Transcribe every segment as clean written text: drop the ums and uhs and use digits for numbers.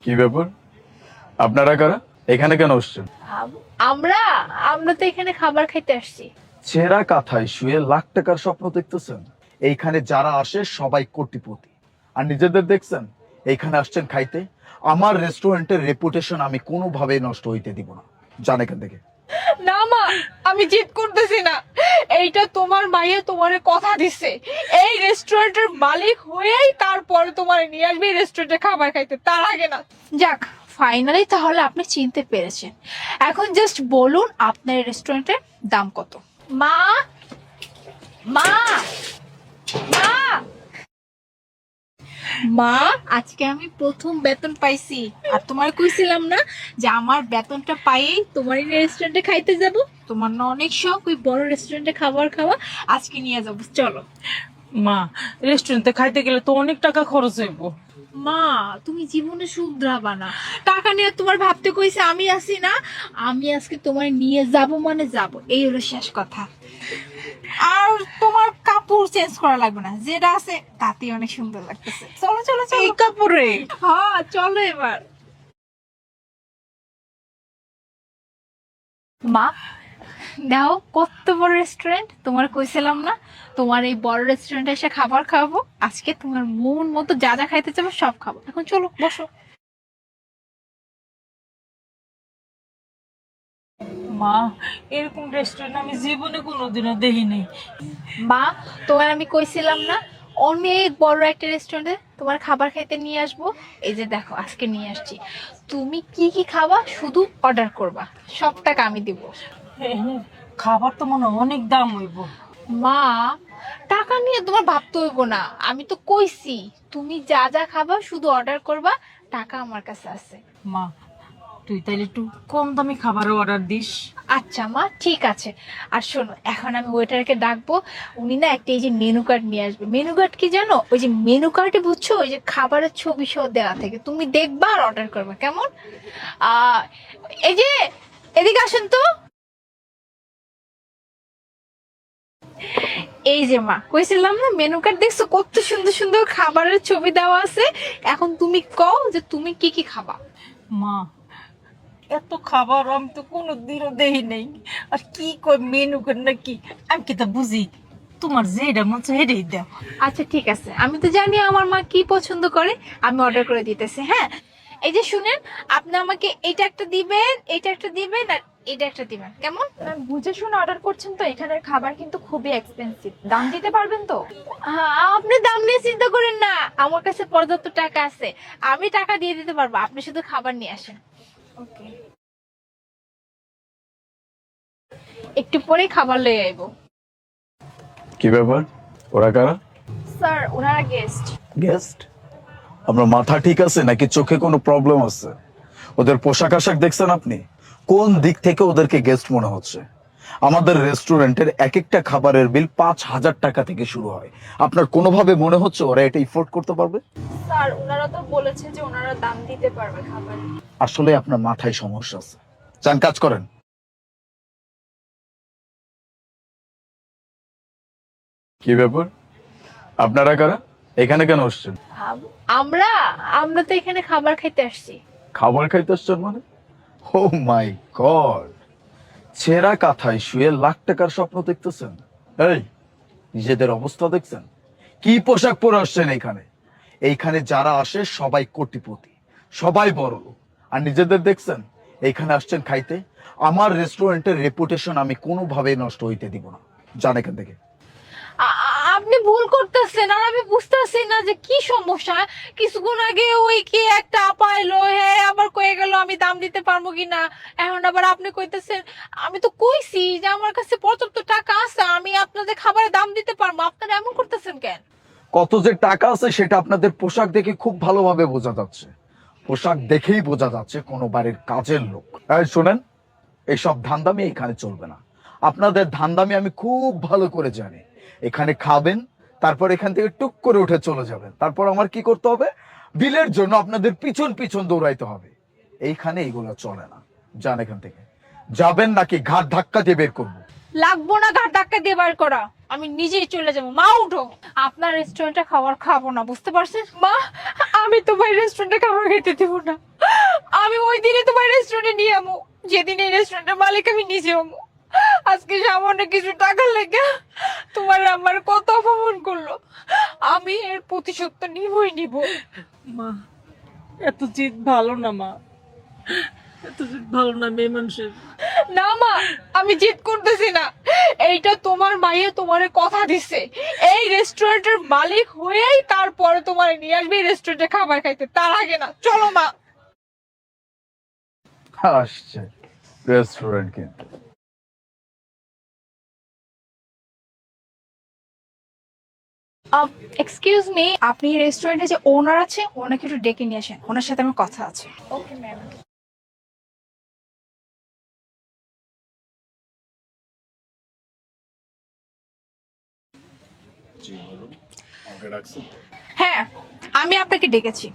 কি ব্যাপার? আপনারা কারা? এখানে কেন আসছেন? আমরা আমরা তো এখানে খাবার খাইতে আসছি। ছেঁড়া কাঁথায় শুয়ে লাখ টাকার স্বপ্ন দেখতেছেন? এইখানে যারা আসে সবাই কোটিপতি, আর নিজেদের দেখছেন এইখানে আসছেন খাইতে। আমার রেস্টুরেন্টের রেপুটেশন আমি কোনোভাবেই নষ্ট হইতে দিব না। জান এখান থেকে। না মা, আমি জিদ করতেছি না। এইটা তোমার মাইয়া তোমারে কথা দিছে, এই রেস্টুরেন্টের মালিক হয়েই তারপরে তোমারে নিয়ে আসবে এই রেস্টুরেন্টে খাবার খাইতে, তার আগে না। যাক, ফাইনালি তাহলে আপনি চিনতে পেরেছেন। এখন জাস্ট বলুন আপনার রেস্টুরেন্টের দাম কত? মা, মা, মা, মা, আজকে আমি প্রথম বেতন পাইছি। আর তোমার কইছিলাম না যে আমার বেতনটা পাইয়েই তোমার এই রেস্টুরেন্টে খাইতে যাব। তোমার না অনেক শখ ওই বড় রেস্টুরেন্টে খাবার খাওয়া, আজকে নিয়ে যাব, চলো। মা, রেস্টুরেন্টে খাইতে গেলে তো অনেক টাকা খরচ হইব। মা, তুমি জীবনে শুধরাবা না। টাকা নিয়ে তোমার ভাবতে কইছে আমি আসি না। আমি আজকে তোমার নিয়ে যাব মানে যাব, এই হলো শেষ কথা। আর তোমার কাপড় চেঞ্জ করা লাগবে না, যেটা আছে তাতেই অনেক সুন্দর লাগতেছে। চলো চলো চলো। এই কাপড়ে? হ্যাঁ চলো এবার। মা, দাও কত বড় রেস্টুরেন্ট, তোমার কইছিলাম না তোমার এই বড় রেস্টুরেন্টে এসে খাবার খাবো। আজকে তোমার মন মতো যা যা খাইতে চাবো সব খাবো। এখন চলো বসো। মা, এরকম রেস্টুরেন্ট আমি জীবনে কোনোদিনও দেখিনি। মা, তোমার আমি কইছিলাম না অনেক বড় একটা রেস্টুরেন্টে তোমার খাবার খাইতে নিয়ে আসবো। এই যে দেখো আজকে নিয়ে আসছি। তুমি কি কি খাবা শুধু অর্ডার করবা, সব টাকা আমি দিব। খাবার তো মনে হয় অনেক দাম হইব। মা, টাকা নিয়ে তোমার ভাবতে হইব না, আমি তো কইছি তুমি যা যা খাবা শুধু অর্ডার করবা, টাকা আমার কাছে আছে। মা, তুই তাইলে একটু কম দামি খাবারও অর্ডার দিস। আচ্ছা মা, ঠিক আছে। আর শোনো, এখন আমি ওয়েটারকে ডাকবো। উনি না একটা এই যে মেনু কার্ড নিয়ে আসবে। মেনু কার্ড কি জানো? ওই যে মেনু কার্ডে বুঝছো, ওই যে খাবারের ছবি সহ দেওয়া থেকে, তুমি দেখবা আর অর্ডার করবা, কেমন? আহ এই যে, এদিকে আসেন তো। এই যে মা, কইছিলাম না মেনু কার্ড দেখছো কত সুন্দর সুন্দর খাবারের ছবি দেওয়া আছে। এখন তুমি কও যে তুমি কি কি খাবা। মা, এত খাবার আমি তো কোনোদিনও দেখি নাই। আর কি কই মেনু করে নাকি, আমি কি তা বুঝি? তোমার যেটা মন চায় সেটাই দাও। আচ্ছা ঠিক আছে, আমি তো জানি আমার মা কি পছন্দ করে, আমি অর্ডার করে দিতেছি। হ্যাঁ, এই যে শুনেন, আপনি আমাকে এটা একটা দিবেন, এটা একটা দিবেন, আর এটা একটা দিবেন, কেমন? বুঝে শুনে অর্ডার করছেন তো, এখানের খাবার কিন্তু খুবই এক্সপেন্সিভ, দাম দিতে পারবেন তো? আপনি দাম নিয়ে চিন্তা করেন না, আমার কাছে পর্যাপ্ত টাকা আছে, আমি টাকা দিয়ে দিতে পারবো, আপনি শুধু খাবার নিয়ে আসেন। ওকে। একটু পরেই খাবার লয়ে আইবো। কি ব্যাপার? ওরা কারা? স্যার, ওনারা গেস্ট। গেস্ট? আপনার মাথা ঠিক আছে নাকি চোখে কোনো প্রবলেম আছে? ওদের পোশাক আশাক দেখছেন আপনি? কোন দিক থেকে ওদেরকে গেস্ট মনে হচ্ছে? আমাদের রেস্টুরেন্টের এক একটা খাবারের বিল 5,000 টাকা থেকে শুরু হয়। আপনার কোনোভাবে মনে হচ্ছে ওরা এটা ইফোর্ড করতে পারবে? স্যার, ওনারা তো বলেছে যে ওনারা দাম দিতে পারবে খাবার। আসলে আপনার মাথায় সমস্যা আছে। চান কাজ করেন। কি ব্যাপার? আপনারা কারা? এখানে কেন আসছেন? আমরা আমরা তো এখানে খাবার খাইতে আসছি। খাবার খাইতে আসছেন মানে? ও মাই গড! ছেঁড়া কাঁথায় শুয়ে লাখ টাকার স্বপ্ন দেখতেছেন? এই, নিজেদের অবস্থা দেখছেন? কি পোশাক পরে আসছেন এইখানে? এইখানে যারা আসে সবাই কোটিপতি, সবাই বড় লোক, আর নিজেদের দেখছেন এইখানে আসছেন খাইতে। আমার রেস্টুরেন্টের রেপুটেশন আমি কোনোভাবেই নষ্ট হইতে দিব না। জান এখান থেকে। আপনি ভুল করতেছেন, আর আমি বুঝতেছি না যে কি সমস্যা। কিছুক্ষণ আগে ওই কি একটা আপা এলো, হ্যাঁ আবার কয়ে গেল আমি দাম দিতে পারবো কিনা। এখন আবার আপনি কইতেছেন, আমি তো কইছি যে আমার কাছে পর্যাপ্ত টাকা আছে, আমি আপনাদের খাবারের দাম দিতে পারবো, আপনারা এমন করতেছেন কেন? কত যে টাকা আছে সেটা আপনাদের পোশাক দেখে খুব ভালোভাবে বোঝা যাচ্ছে। পোশাক দেখেই বোঝা যাচ্ছে কোনো বাড়ির কাজের লোক। এই শোনেন, এইসব ধান্দামি এখানে চলবে না। আপনাদের ধান্দামি আমি খুব ভালো করে জানি। এখানে খাবেন, তারপর এখান থেকে টুক করে উঠে চলে যাবেন, তারপর আমার কি করতে হবে? বিলের জন্য আপনাদের পিছন পিছন দৌড়াইতে হবে। এইখানে এগুলো চলে না। যান এখান থেকে। যাবেন নাকি ঘাট ধাক্কা দিয়ে বের করবো? লাগবো না ঘাট ধাক্কা দিয়ে বার করা, আমি নিজেই চলে যাবো। মা উঠো, আপনার রেস্টুরেন্টে খাবার খাবো না, বুঝতে পারছেন? মা, আমি তোমার রেস্টুরেন্টে খাবার খেতে দেবো না। আমি ওই দিনে তোমার রেস্টুরেন্টে নিয়ে আমো, যেদিন এই রেস্টুরেন্টের মালিক আমি নিজে আমো। আজকে সামান্য কিছু টাকা লেগে তোমার আমার কত অপমান করলো, আমি এর প্রতিশোধ তো নিবই নিব। মা, এত জিদ ভালো না মা, এত জিদ ভালো না মেয়ে মানুষের। না মা, আমি জিদ করতেছি না, এইটা তোমার মাইয়া তোমারে কথা দিছে এই রেস্টুরেন্টের মালিক হয়েই তারপরে তোমারে নিয়ে আসবে এই রেস্টুরেন্টে খাবার খাইতে, তার আগে না। চলো মা। আসছে রেস্টুরেন্ট কিন্তু। এক্সকিউজ মি, আপনি রেস্টুরেন্টে যে ওনার আছে ওনাকে একটু ডেকে নিয়ে আসেন, ওনার সাথে আমার কথা আছে। Okay ma'am. হ্যাঁ, আমি আপনাকে ডেকেছি।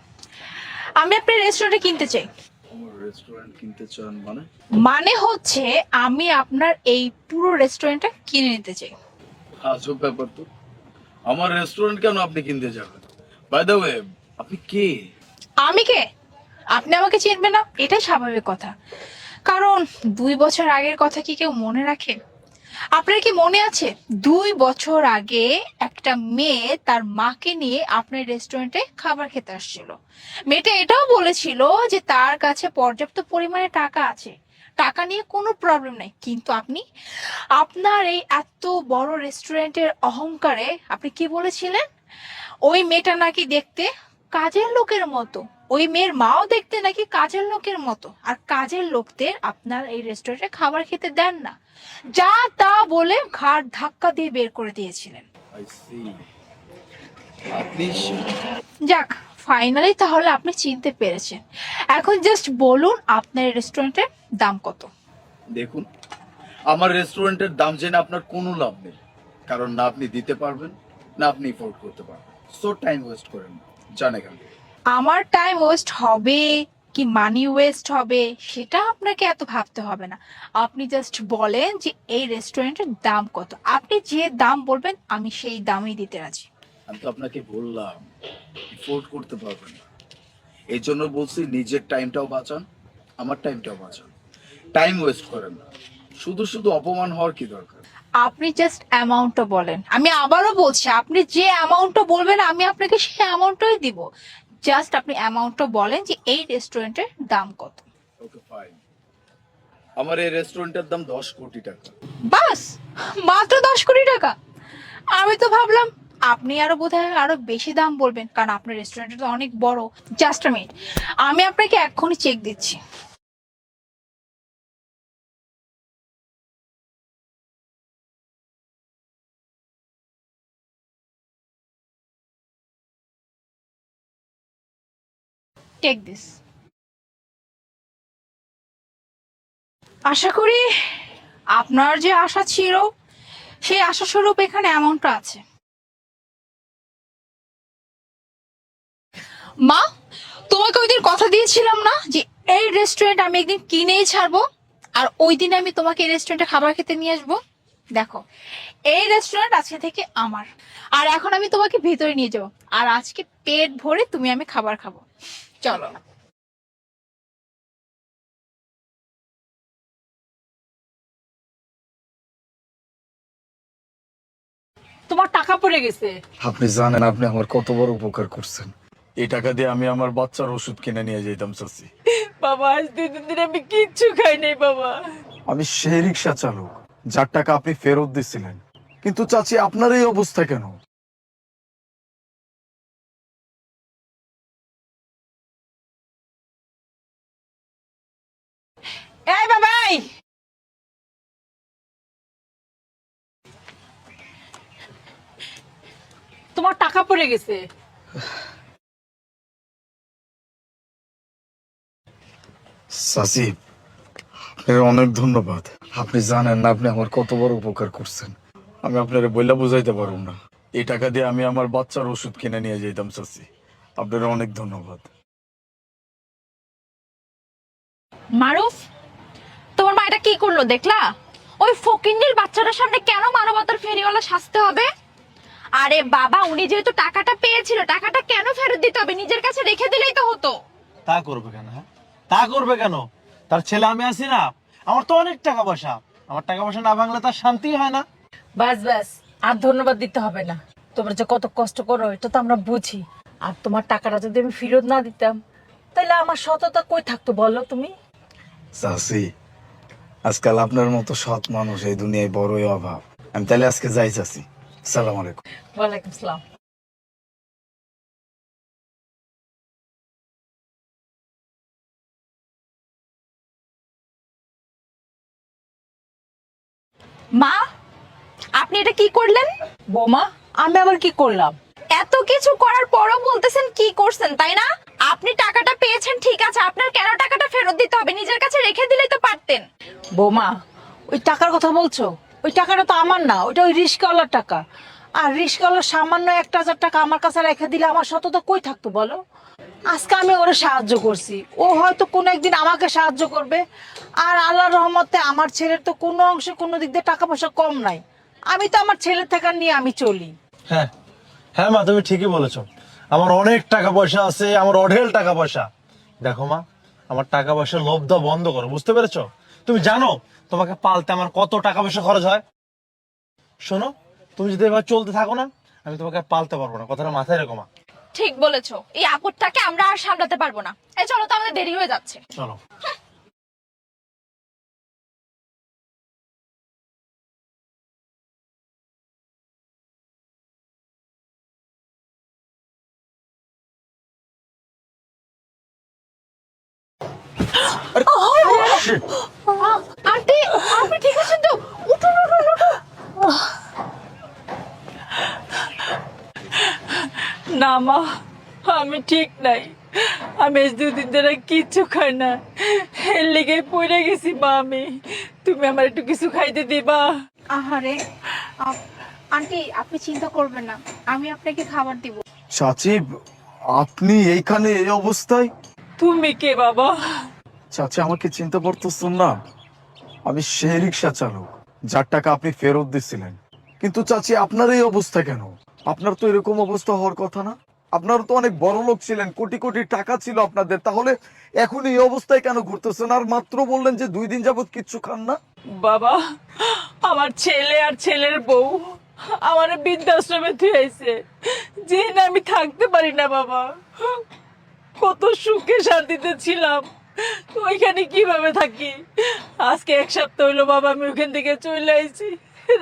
আমি আপনার রেস্টুরেন্টে কিনতে চাই। রেস্টুরেন্ট কিনতে চান মানে? মানে হচ্ছে আমি আপনার এই পুরো রেস্টুরেন্টটা কিনে নিতে চাই। আজব ব্যাপার তো, আমার রেস্টুরেন্ট কেন আপনি কিনতে যাবেন? বাই দ্য ওয়ে, আপনি কে? আমি কে? আপনি আমাকে চিনবেন না এটাই স্বাভাবিক কথা, কারণ 2 বছর আগের কথা কি কেউ মনে রাখে? আপনার কি মনে আছে 2 বছর আগে একটা মেয়ে তার মাকে নিয়ে আপনার রেস্টুরেন্টে খাবার খেতে আসছিল? মেয়েটা এটাও বলেছিল যে তার কাছে পর্যাপ্ত পরিমাণে টাকা আছে, টাকা নিয়ে কোনো প্রবলেম নাই, কিন্তু আপনি আপনার এই এত বড় রেস্টুরেন্টের অহংকারে আপনি কি বলেছিলেন? ওই মেয়েটা নাকি দেখতে কাজের লোকের মতো, ওই মেয়ের মাও দেখতে নাকি কাজের লোকের মতো, আর কাজের লোকদের আপনার এই রেস্টুরেন্টে খাবার খেতে দেন না, যা তা বলে ঘাড় ধাক্কা দিয়ে বের করে দিয়েছিলেন। আই সি, আপনি যাক, ফাইনালি তাহলে আপনি চিনতে পেরেছেন। এখন জাস্ট বলুন আপনার রেস্টুরেন্টের দাম কত? দেখুন, আমার রেস্টুরেন্টের দাম জেনে আপনার কোনো লাভ নেই, কারণ না আপনি দিতে পারবেন না আপনি এফোর্ড করতে পারবেন। সো টাইম ওয়েস্ট করেন না, জানে কেন? আমার টাইম ওয়েস্ট হবে কি মানি ওয়েস্ট হবে সেটা আপনাকে এত ভাবতে হবে না। আপনি জাস্ট বলেন যে এই রেস্টুরেন্টের দাম কত, আপনি যে দাম বলবেন আমি সেই দামই দিতে রাজি। আমি তো আপনাকে বললাম এফোর্ড করতে পারবেন না, এই জন্য বলছি নিজের টাইমটাও বাঁচান, আমার টাইমটাও বাঁচান। টাইম ওয়েস্ট করেন না, শুধু শুধু অপমান হওয়ার কি দরকার? আপনি জাস্ট অ্যামাউন্টটা বলেন, আমি আবারও বলছি আপনি যে অ্যামাউন্টটা বলবেন আমি আপনাকে সেই অ্যামাউন্টটাই দিব। জাস্ট আপনি অ্যামাউন্টটা বলেন যে এই রেস্টুরেন্টের দাম কত। ওকে ফাইন, আমার এই রেস্টুরেন্টের দাম 10 কোটি টাকা। বাস, মাত্র 10 কোটি টাকা? আমি তো ভাবলাম আপনি আরো বোধহয় আরো বেশি দাম বলবেন, কারণ আপনার রেস্টুরেন্টটা তো অনেক বড়। জাস্ট আ মিনিট, আমি আপনাকে এক্ষুনি চেক দিচ্ছি। Take this. আশা করি আপনার যে আশা ছিল সেই আশা স্বরূপ এখানে অ্যামাউন্টটা আছে। মা, তোমাকে ওই দিন কথা দিয়েছিলাম না যে এই রেস্টুরেন্ট আমি একদিন কিনেই ছাড়বো, আর ওই দিন আমি তোমাকে এই রেস্টুরেন্টে খাবার খেতে নিয়ে আসবো। দেখো, এই রেস্টুরেন্ট আজকে থেকে আমার, আর এখন আমি তোমাকে ভিতরে নিয়ে যাবো, আর আজকে পেট ভরে তুমি আমি খাবার খাবো। চলো। তোমার টাকা পড়ে গেছে। আপনি জানেন আপনি আমার কত বড় উপকার করছেন। এই টাকা দিয়ে আমি আমার বাচ্চার ওষুধ কিনে নিয়ে যেতাম চাচি। বাবা, আজ 2 দিন আমি কিচ্ছু খাই নাই বাবা। আমি সেই রিক্সা চালক যার টাকা আপনি ফেরত দিছিলেন, কিন্তু চাচি আপনার এই অবস্থা কেন? এই বাবাই, তোমার টাকা পড়ে গেছে। চাচি, আপনার অনেক ধন্যবাদ। আপনি জানেন না আপনি আমার কত বড় উপকার করছেন। আমি আপনার বইলা বুঝাইতে পারব না। এই টাকা দিয়ে আমি আমার বাচ্চার ওষুধ কিনে নিয়ে যেতাম চাচি। আপনার অনেক ধন্যবাদ। মারুফ, তোমার মা এটা কি করলো দেখলা? ওই ফকিন্নির বাচ্চাটার সামনে কেন মানবতার ফেরিওয়ালা সাজতে হবে? আরে বাবা, উনি যেহেতু টাকাটা পেয়েছিল টাকাটা কেন ফেরত দিতে হবে? নিজের কাছে রেখে দিলেই তো হতো। তা করবে কেন? হ্যাঁ, তা করবে কেন? তার ছেলে আমি আছি না, আমার তো অনেক টাকা পয়সা, আমার টাকা পয়সা না ভাঙলে তার শান্তি হয় না। বাস বাস, আর ধন্যবাদ দিতে হবে না। তোমরা যে কত কষ্ট করো এটা তো আমরা বুঝি। আর তোমার টাকাটা যদি আমি ফেরত না দিতাম তাহলে আমার সততা কই থাকতো বলো তুমি? চাচি, আজকাল আপনার মতো সৎ মানুষ এই দুনিয়ায় বড়ই অভাব। আমি তাহলে আজকে যাই চাচি। সালাম আলাইকুম। ওয়ালাইকুম আসসালাম। মা, আপনি এটা কি করলেন? বৌমা, আমি আবার কি করলাম? এত কিছু করার পরও বলতেছেন কি করছেন, তাই না? আপনি টাকাটা পেয়েছেন ঠিক আছে, আপনার কেন টাকাটা ফেরত দিতে হবে? নিজের কাছে রেখে দিলেই তো পারতেন। বৌমা, ওই টাকার কথা বলছো? ওই টাকাটা তো আমার না, ওইটা ওই রিস্কাওয়ালার টাকা। আর রিস্কাওয়ালার সামান্য 1,000 টাকা আমার কাছে রেখে দিলে আমার সততা কই থাকতো বলো? আজকে আমি ওরে সাহায্য করছি, ও হয়তো কোনো একদিন আমাকে সাহায্য করবে। আর আল্লাহর রহমতে আমার ছেলের তো কোনো অংশে কোনো দিক দিয়ে টাকা পয়সা কম নাই। আমি তো আমার ছেলের টাকা নিয়ে আমি চলি। হ্যাঁ হ্যাঁ মা, তুমি ঠিকই বলেছো। আমার অনেক টাকা পয়সা আছে, আমার অঢেল টাকা পয়সা। দেখো মা, আমার টাকা পয়সা লোভ দেওয়া বন্ধ করো, বুঝতে পেরেছো? তুমি জানো তোমাকে পালতে আমার কত টাকা পয়সা খরচ হয়? শোনো, তুমি যদি এবার চলতে থাকো না, আমি তোমাকে আর পালতে পারবো না, কথাটা মাথায় রেখো মা। ঠিক বলেছো, এই আপদটাকে আমরা আর সামলাতে পারবো না। এই চলো তো, আমাদের দেরি হয়ে যাচ্ছে। চলো। আন্টি, আপনি ঠিক আছেন তো? উঠুন উঠুন উঠুন। না মা, আমি ঠিক নাই। আমি আজ 2 দিন ধরে কিচ্ছু খাই না, এর লেগে পড়ে গেছি মা আমি। তুমি আমার একটু কিছু খাইতে দিবা? আহারে আন্টি, আপনি চিন্তা করবেন না, আমি আপনাকে খাবার দিব। চাচি, আপনি এইখানে এই অবস্থায়? তুমি কে বাবা? চাচি, আমাকে চিন্তা করতেছেন না? আমি সেই রিক্সা চালক যার টাকা আপনি ফেরত দিছিলেন। কিন্তু চাচি, আপনার এই অবস্থা কেন? আপনার তো এরকম অবস্থা হওয়ার কথা না। আপনারা তো অনেক বড় লোক ছিলেন, কোটি কোটি টাকা ছিল আপনাদের, তাহলে এখন এই অবস্থায় কেন ঘুরতেছেন? আর মাত্র বললেন যে 2 দিন যাবত কিচ্ছু খান না। বাবা, আমার ছেলে আর ছেলের বউ আমার বৃদ্ধাশ্রমে থুয়েছে, যে না আমি থাকতে পারি না বাবা। কত সুখে শান্তিতে ছিলাম, ওইখানে কিভাবে থাকি? আজকে 1 সপ্তাহ হইলো বাবা আমি ওইখান থেকে চলে আইছি।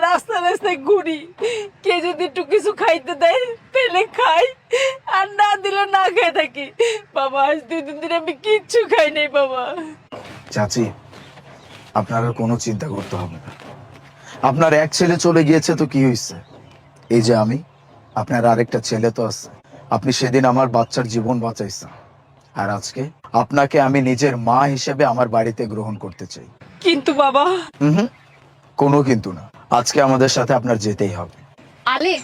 রাস্তায় রাস্তায় ঘুরি, কে যদি একটু কিছু খাইতে দেয় তাহলে খাই, আর না দিলে না খেয়ে থাকি। বাবা আজ 2 দিন ধরে আমি কিচ্ছু খাই নাই বাবা। চাচি, আপনার আর কোনো চিন্তা করতে হবে না। আপনার এক ছেলে চলে গিয়েছে তো কি হয়েছে? এই যে আমি, আপনার আরেকটা ছেলে তো আছে। আপনি সেদিন আমার বাচ্চার জীবন বাঁচাইছেন, আর আজকে আপনাকে আমি নিজের মা হিসেবে আমার বাড়িতে গ্রহণ করতে চাই। কিন্তু বাবা, হুম, কোনো কিন্তু না। আজকে আমাদের সাথে আপনার যেতেই হবে। আলে,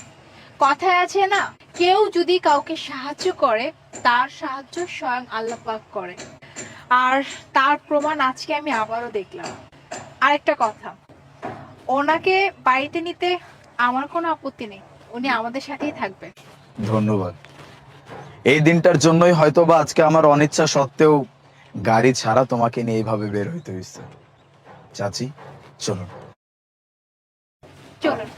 কথায় আছে না, কেউ যদি কাউকে সাহায্য করে তার সাহায্য স্বয়ং আল্লাহ পাক করে। আর তার প্রমাণ আজকে আমি আবারও দেখলাম। আরেকটা কথা, ওনাকে বাড়িতে নিতে আমার কোনো আপত্তি নেই, উনি আমাদের সাথেই থাকবে। ধন্যবাদ। এই দিনটার জন্যই হয়তোবা আজকে আমার অনিচ্ছা সত্ত্বেও গাড়ি ছাড়া তোমাকে নিয়ে এইভাবে বের হইতে হয়েছে। চাচি, চলুন। চলুন।